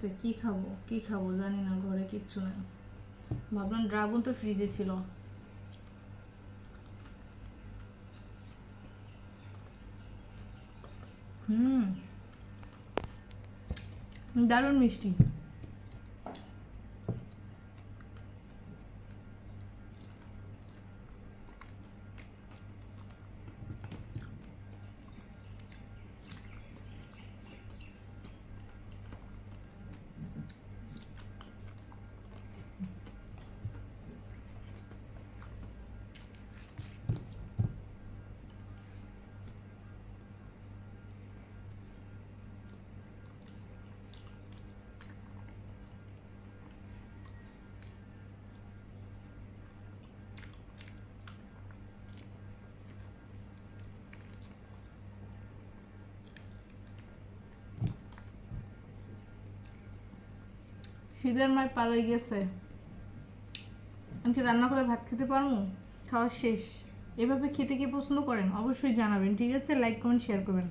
তো কি খাবো জানি না, ঘরে কিচ্ছু নাই। ভাবলাম ড্রাগন তো ফ্রিজে ছিল। হুম, দারুণ মিষ্টি। খিদের মায় পালাই গেছে। আমি কি রান্না করে ভাত খেতে পারবো? খাওয়া শেষ। এভাবে খেতে কি পছন্দ করেন? অবশ্যই জানাবেন, ঠিক আছে? লাইক কমেন্ট শেয়ার করবেন।